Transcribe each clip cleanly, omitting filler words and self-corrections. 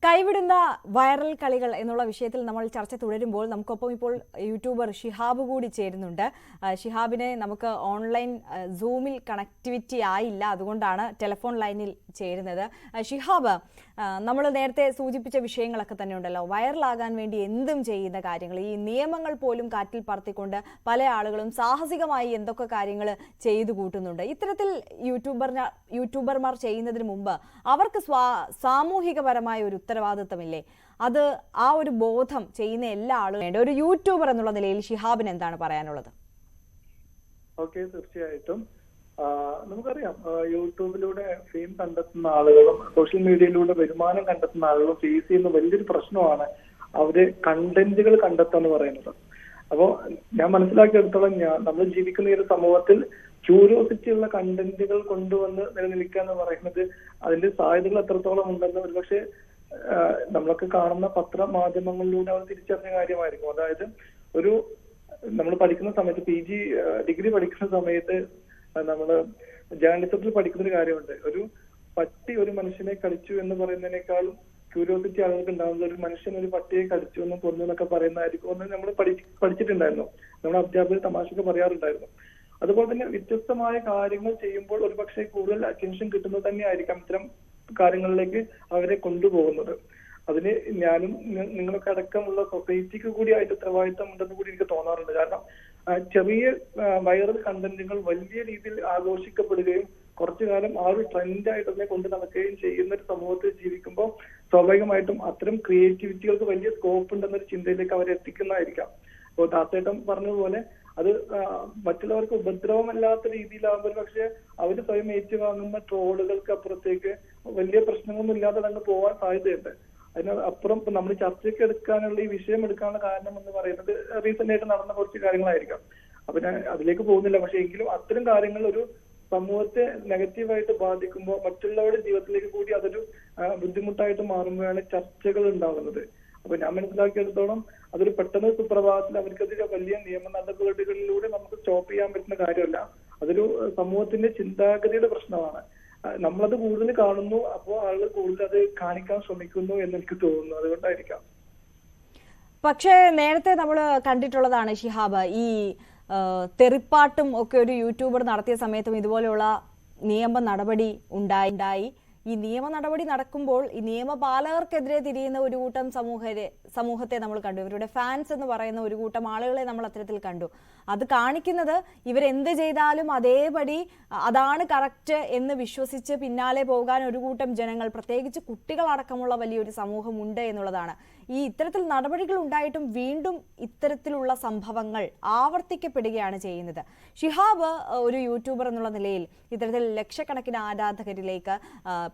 കൈവിടുന്ന viral കളികൾ എന്നുള്ള വിഷയത്തിൽ നമ്മൾ ചർച്ച തുടരുമ്പോൾ നമുക്കൊപ്പം ഇപ്പോൾ യൂട്യൂബർ ഷിഹാബ് കൂടി ചേരുന്നുണ്ട്. ഷിഹാബിനെ നമുക്ക് ഓൺലൈൻ സൂമിൽ കണക്ടിവിറ്റി ആയില്ല, അതുകൊണ്ടാണ് ടെലിഫോൺ ലൈനിൽ ചേരുന്നത്. ഷിഹാബ്, നമ്മൾ നേരത്തെ സൂചിപ്പിച്ച വിഷയങ്ങളൊക്കെ തന്നെ ഉണ്ടല്ലോ, വൈറലാകാൻ വേണ്ടി എന്തും ചെയ്യുന്ന കാര്യങ്ങൾ, ഈ നിയമങ്ങൾ പോലും കാറ്റിൽ പറത്തിക്കൊണ്ട് പല ആളുകളും സാഹസികമായി എന്തൊക്കെ കാര്യങ്ങൾ ചെയ്തു കൂട്ടുന്നുണ്ട്. ഇത്തരത്തിൽ യൂട്യൂബർമാർ ചെയ്യുന്നതിന് മുമ്പ് അവർക്ക് സാമൂഹികപരമായ ഒരു ഉത്തരവാദിത്തമില്ലേ? അത് ആ ഒരു ബോധം ചെയ്യുന്ന എല്ലാ ആളുകളും വേണ്ട. ഒരു യൂട്യൂബർ എന്നുള്ള നിലയിൽ ഷിഹാബിന് എന്താണ് പറയാനുള്ളത്? ഓക്കെ, തീർച്ചയായിട്ടും നമുക്കറിയാം, യൂട്യൂബിലൂടെ ഫെയിം കണ്ടെത്തുന്ന ആളുകളും സോഷ്യൽ മീഡിയയിലൂടെ വരുമാനം കണ്ടെത്തുന്ന ആളുകളും ഫേസ് ചെയ്യുന്ന വലിയൊരു പ്രശ്നമാണ് അവര് കണ്ടന്റുകൾ കണ്ടെത്തുക എന്ന് പറയുന്നത്. അപ്പോ ഞാൻ മനസ്സിലാക്കിയെടുത്തോളം നമ്മൾ ജീവിക്കുന്ന ഈ ഒരു സമൂഹത്തിൽ ക്യൂരിയോസിറ്റി ഉള്ള കണ്ടന്റുകൾ കൊണ്ടുവന്ന് നിലനിൽക്കുക എന്ന് പറയുന്നത് അതിന്റെ സാധ്യതകൾ എത്രത്തോളം ഉണ്ടെന്ന് ഒരുപക്ഷെ നമ്മളൊക്കെ കാണുന്ന പത്രമാധ്യമങ്ങളിലൂടെ അവർ തിരിച്ചറിഞ്ഞ കാര്യമായിരിക്കും. അതായത് നമ്മൾ പഠിക്കുന്ന സമയത്ത് PG ഡിഗ്രി പഠിക്കുന്ന സമയത്ത് നമ്മള് ജേർണലിസത്തിൽ പഠിക്കുന്ന ഒരു കാര്യമുണ്ട്. ഒരു പട്ടി ഒരു മനുഷ്യനെ കടിച്ചു എന്ന് പറയുന്നതിനേക്കാളും ക്യൂരിയോസിറ്റി ആളുകൾക്ക് ഉണ്ടാകുന്നത് ഒരു മനുഷ്യൻ ഒരു പട്ടിയെ കടിച്ചു എന്നും കൊന്നു എന്നൊക്കെ പറയുന്നതായിരിക്കും എന്ന് നമ്മൾ പഠിച്ചിട്ടുണ്ടായിരുന്നു. നമ്മുടെ അധ്യാപകർ തമാശക്ക് പറയാറുണ്ടായിരുന്നു. അതുപോലെ തന്നെ വ്യത്യസ്തമായ കാര്യങ്ങൾ ചെയ്യുമ്പോൾ ഒരുപക്ഷെ കൂടുതൽ അറ്റൻഷൻ കിട്ടുന്നത് തന്നെ ആയിരിക്കാം ഇത്തരം കാര്യങ്ങളിലേക്ക് അവരെ കൊണ്ടുപോകുന്നത്. അതിന് ഞാനും നിങ്ങളൊക്കെ അടക്കമുള്ള സൊസൈറ്റിക്ക് കൂടി അതിന്റെ ഉത്തരവാദിത്തം ഉണ്ടെന്ന് കൂടി എനിക്ക് തോന്നാറുണ്ട്. കാരണം ചെറിയ വൈറൽ കണ്ടന്റുകൾ വലിയ രീതിയിൽ ആഘോഷിക്കപ്പെടുകയും കുറച്ചു കാലം ആ ഒരു ട്രെൻഡായിട്ട് അതിനെ കൊണ്ട് നടക്കുകയും ചെയ്യുന്ന ഒരു സമൂഹത്തിൽ ജീവിക്കുമ്പോൾ സ്വാഭാവികമായിട്ടും അത്തരം ക്രിയേറ്റിവിറ്റികൾക്ക് വലിയ സ്കോപ്പ് ഉണ്ടെന്നൊരു ചിന്തയിലേക്ക് അവരെ എത്തിക്കുന്നതായിരിക്കാം. അപ്പോൾ ദാസേട്ടൻ പറഞ്ഞതുപോലെ അത് മറ്റുള്ളവർക്ക് ഉപദ്രവമല്ലാത്ത രീതിയിലാകുമ്പോൾ പക്ഷെ അവര് സ്വയം ഏറ്റുവാങ്ങുന്ന ട്രോളുകൾക്ക് അപ്പുറത്തേക്ക് വലിയ പ്രശ്നങ്ങളൊന്നും ഇല്ലാതെ തന്നെ പോകാൻ സാധ്യതയുണ്ട്. അതിനപ്പുറം നമ്മൾ ചർച്ചയ്ക്ക് എടുക്കാനുള്ള ഈ വിഷയം എടുക്കാനുള്ള കാരണം എന്ന് പറയുന്നത് റീസെന്റ് ആയിട്ട് നടന്ന കുറച്ച് കാര്യങ്ങളായിരിക്കാം. അപ്പൊ ഞാൻ അതിലേക്ക് പോകുന്നില്ല. പക്ഷെ എങ്കിലും അത്തരം കാര്യങ്ങൾ ഒരു സമൂഹത്തെ നെഗറ്റീവായിട്ട് ബാധിക്കുമ്പോൾ മറ്റുള്ളവരുടെ ജീവിതത്തിലേക്ക് കൂടി അതൊരു ബുദ്ധിമുട്ടായിട്ട് മാറുമ്പോഴാണ് ചർച്ചകൾ ഉണ്ടാകുന്നത്. അപ്പൊ ഞാൻ മനസ്സിലാക്കിയെടുത്തോളം അതൊരു പെട്ടെന്ന് സുപ്രഭാതത്തിൽ അവർക്കെതിരെ വലിയ നിയമ നടപടികളിലൂടെ നമുക്ക് സ്റ്റോപ്പ് ചെയ്യാൻ പറ്റുന്ന കാര്യമല്ല. അതൊരു സമൂഹത്തിന്റെ ചിന്താഗതിയുടെ പ്രശ്നമാണ്. നമ്മളത് കൂടുതൽ കാണുന്നു, അപ്പോൾ ആളുകൾ കൂടുതൽ അത് കാണിക്കാൻ ശ്രമിക്കുന്നു എന്ന് എനിക്ക് തോന്നുന്നു. അതുകൊണ്ടായിരിക്കാം. പക്ഷേ നേരത്തെ നമ്മൾ കണ്ടിട്ടുള്ളതാണ് ഷിഹാബ്, ഈ തെറിപ്പാട്ടും ഒക്കെ ഒരു യൂട്യൂബർ നടത്തിയ സമയത്തും ഇതുപോലെയുള്ള നിയമ നടപടി ഉണ്ടായി. ഈ നിയമ നടപടി നടക്കുമ്പോൾ ഈ നിയമപാലകർക്കെതിരെ തിരിയുന്ന ഒരു കൂട്ടം സമൂഹത്തെ നമ്മൾ കണ്ടു. ഇവരുടെ ഫാൻസ് എന്ന് പറയുന്ന ഒരു കൂട്ടം ആളുകളെ നമ്മൾ അത്തരത്തിൽ കണ്ടു. അത് കാണിക്കുന്നത് ഇവരെന്ത് ചെയ്താലും അതേപടി അതാണ് കറക്റ്റ് എന്ന് വിശ്വസിച്ച് പിന്നാലെ പോകാൻ ഒരു കൂട്ടം ജനങ്ങൾ, പ്രത്യേകിച്ച് കുട്ടികളടക്കമുള്ള വലിയൊരു സമൂഹമുണ്ട് എന്നുള്ളതാണ്. ഈ ഇത്തരത്തിൽ നടപടികൾ ഉണ്ടായിട്ടും വീണ്ടും ഇത്തരത്തിലുള്ള സംഭവങ്ങൾ ആവർത്തിക്കപ്പെടുകയാണ് ചെയ്യുന്നത്. ഷിഹാബ് ഒരു യൂട്യൂബർ എന്നുള്ള നിലയിൽ ഇത്തരത്തിൽ ലക്ഷക്കണക്കിന് ആരാധകരിലേക്ക്,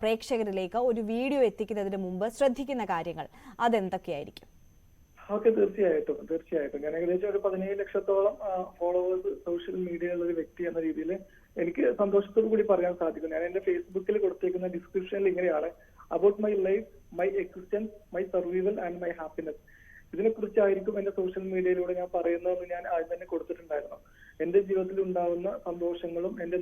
പ്രേക്ഷകരിലേക്ക് ഒരു വീഡിയോ എത്തിക്കുന്നതിന് മുമ്പ് ശ്രദ്ധിക്കുന്ന കാര്യങ്ങൾ അതെന്തൊക്കെയായിരിക്കും? ഓക്കെ, തീർച്ചയായിട്ടും ഞാൻ ഏകദേശം ഒരു 17 ലക്ഷത്തോളം ഫോളോവേഴ്സ് സോഷ്യൽ മീഡിയയിലുള്ള ഒരു വ്യക്തി എന്ന രീതിയിൽ എനിക്ക് സന്തോഷത്തോടു കൂടി പറയാൻ സാധിക്കും. ഞാൻ എന്റെ ഫേസ്ബുക്കിൽ കൊടുത്തേക്കുന്ന ഡിസ്ക്രിപ്ഷനിൽ ഇങ്ങനെയാണ്: about my life, my existence, my survival and my happiness. ഇതിനെ കുറിച്ചായിരിക്കും എന്റെ സോഷ്യൽ മീഡിയയിലൂടെ ഞാൻ പറയുന്നതെന്ന് ഞാൻ ആദ്യം തന്നെ കൊടുത്തിട്ടുണ്ടായിരുന്നു. എന്റെ ജീവിതത്തിൽ ഉണ്ടാകുന്ന സന്തോഷങ്ങളും എന്റെ